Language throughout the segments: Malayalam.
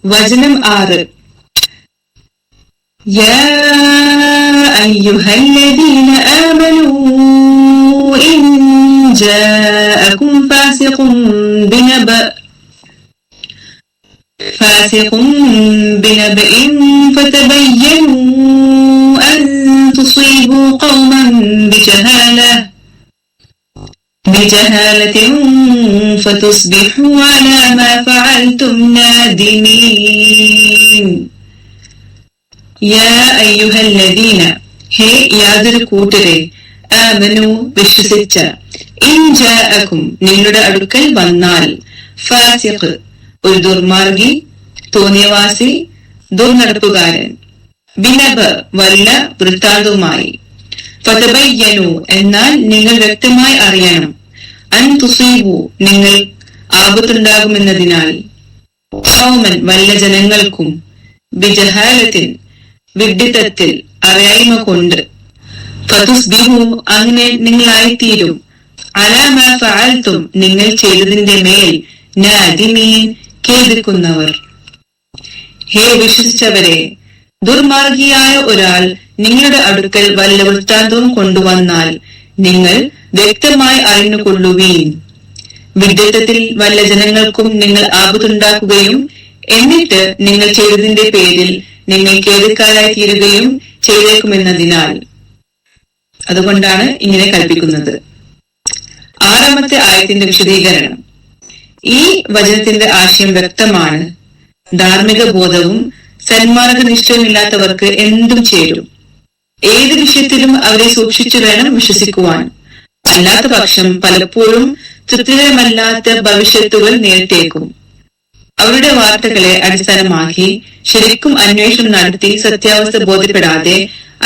വചനം 6. യാ അയ്യുഹല്ലദീന ആമനൂ ഇൻ ജാഅകും ഫാസിഖുൻ ബിനബഇൻ ഫതബയ്യനൂ അൻ തുസീബൂ ഖൗമൻ بجهالة فتصبحوا على ما فعلتم نادمين. يا أيها الذين هي യാതൊരു കൂട്ടരെ ആമനു വിശ്വസിച്ച ഇൻ ജാഅകും നിങ്ങളുടെ അടുക്കൽ വന്നാൽ ഫാസിഖ് ഒരു ദുർമാർഗി, തോന്നിയവാസി, ദുർനടപ്പുകാരൻ, ബിനബ വല്ല വൃത്താന്തവുമായി, ഫതബയ്യനു എന്നാൽ നിങ്ങൾ വ്യക്തമായി അറിയണം, അൻ തുസീബു നിങ്ങൾ ആപത്തുണ്ടാകുമെന്നതിനാൽ, ഖൗമൻ വല്ല ജനങ്ങൾക്കും, ബിജഹാലത്തിൻ വിഡ്ഢിത്തത്തിൽ അറിയായ്മ കൊണ്ട്, ഫതുസ്ബിഹു അങ്ങനെ നിങ്ങളായിത്തീരും, അലാ മാ ഫഅൽതും നിങ്ങൾ ചെയ്തതിന്റെ മേൽ, നാദിമീൻ ഖേദിക്കുന്നവർ. ഹേ വിശ്വസിച്ചവരെ, ദുർമാർഗിയായ ഒരാൾ നിങ്ങളുടെ അടുക്കൽ വല്ല വൃത്താന്തവും കൊണ്ടുവന്നാൽ നിങ്ങൾ വ്യക്തമായി അറിഞ്ഞുകൊള്ളുവീൻ. വിഡ്ഢിത്തത്തിൽ വല്ല ജനങ്ങൾക്കും നിങ്ങൾ ആപത്തുണ്ടാക്കുകയും എന്നിട്ട് നിങ്ങൾ ചെയ്തതിന്റെ പേരിൽ നിങ്ങൾ ഖേദക്കാരായി തീരുകയും ചെയ്തേക്കുമെന്നതിനാൽ. അതുകൊണ്ടാണ് ഇങ്ങനെ കൽപ്പിക്കുന്നത്. 6-ാമത്തെ ആയത്തിന്റെ വിശദീകരണം. ഈ വചനത്തിന്റെ ആശയം വ്യക്തമാണ്. ധാർമ്മിക ബോധവും സന്മാർഗ നിശ്ചയമില്ലാത്തവർക്ക് എന്തും ചേരും. ഏത് വിഷയത്തിലും അവരെ സൂക്ഷിച്ചു വേണം വിശ്വസിക്കുവാൻ. അല്ലാത്ത പക്ഷം പലപ്പോഴും തൃപ്തികരമല്ലാത്ത ഭവിഷ്യത്തുകൾ നേരിട്ടേക്കും. അവരുടെ വാർത്തകളെ അടിസ്ഥാനമാക്കി ശരിക്കും അന്വേഷണം നടത്തി സത്യാവസ്ഥ ബോധ്യപ്പെടാതെ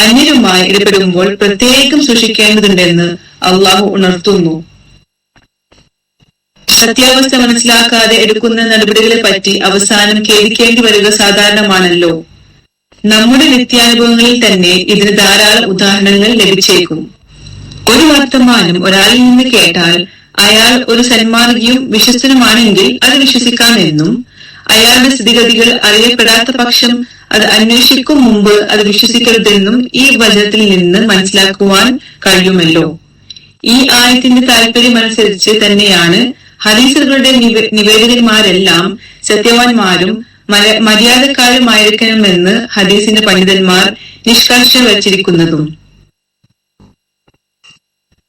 അന്യരുമായി ഇടപെടുമ്പോൾ പ്രത്യേകം സൂക്ഷിക്കേണ്ടതുണ്ടെന്ന് അള്ളാഹു ഉണർത്തുന്നു. സത്യാവസ്ഥ മനസ്സിലാക്കാതെ എടുക്കുന്ന നടപടികളെ പറ്റി അവസാനം ഖേദിക്കേണ്ടി വരിക സാധാരണമാണല്ലോ. നമ്മുടെ നിത്യാനുഭവങ്ങളിൽ തന്നെ ഇതിന് ധാരാളം ഉദാഹരണങ്ങൾ ലഭിച്ചേക്കും. ഒരു വർത്തമാനം ഒരാളിൽ നിന്ന് കേട്ടാൽ അയാൾ ഒരു സന്മാർഗിയും വിശ്വസ്തനുമാണെങ്കിൽ അത് വിശ്വസിക്കാമെന്നും, അയാളുടെ സ്ഥിതിഗതികൾ അറിയപ്പെടാത്ത പക്ഷം അത് അന്വേഷിക്കും മുമ്പ് അത് വിശ്വസിക്കരുതെന്നും ഈ വചനത്തിൽ നിന്ന് മനസ്സിലാക്കുവാൻ കഴിയുമല്ലോ. ഈ ആയത്തിന്റെ താല്പര്യമനുസരിച്ച് തന്നെയാണ് ഹദീസുകളുടെ നിവേദകന്മാരെല്ലാം സത്യവാന്മാരും മര്യാദക്കാരുമായിരിക്കണമെന്ന് ഹദീസിന്റെ പണ്ഡിതന്മാർ നിഷ്കർഷ വച്ചിരിക്കുന്നതും.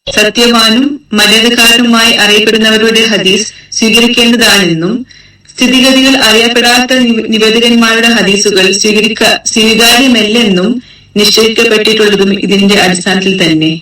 സത്യവാനും മര്യാദക്കാരുമായി അറിയപ്പെടുന്നവരുടെ ഹദീസ് സ്വീകരിക്കേണ്ടതാണെന്നും സ്ഥിതിഗതികൾ അറിയപ്പെടാത്ത നിവേദകന്മാരുടെ ഹദീസുകൾ സ്വീകാര്യമല്ലെന്നും നിശ്ചയിക്കപ്പെട്ടിട്ടുള്ളതും ഇതിന്റെ അടിസ്ഥാനത്തിൽ തന്നെ.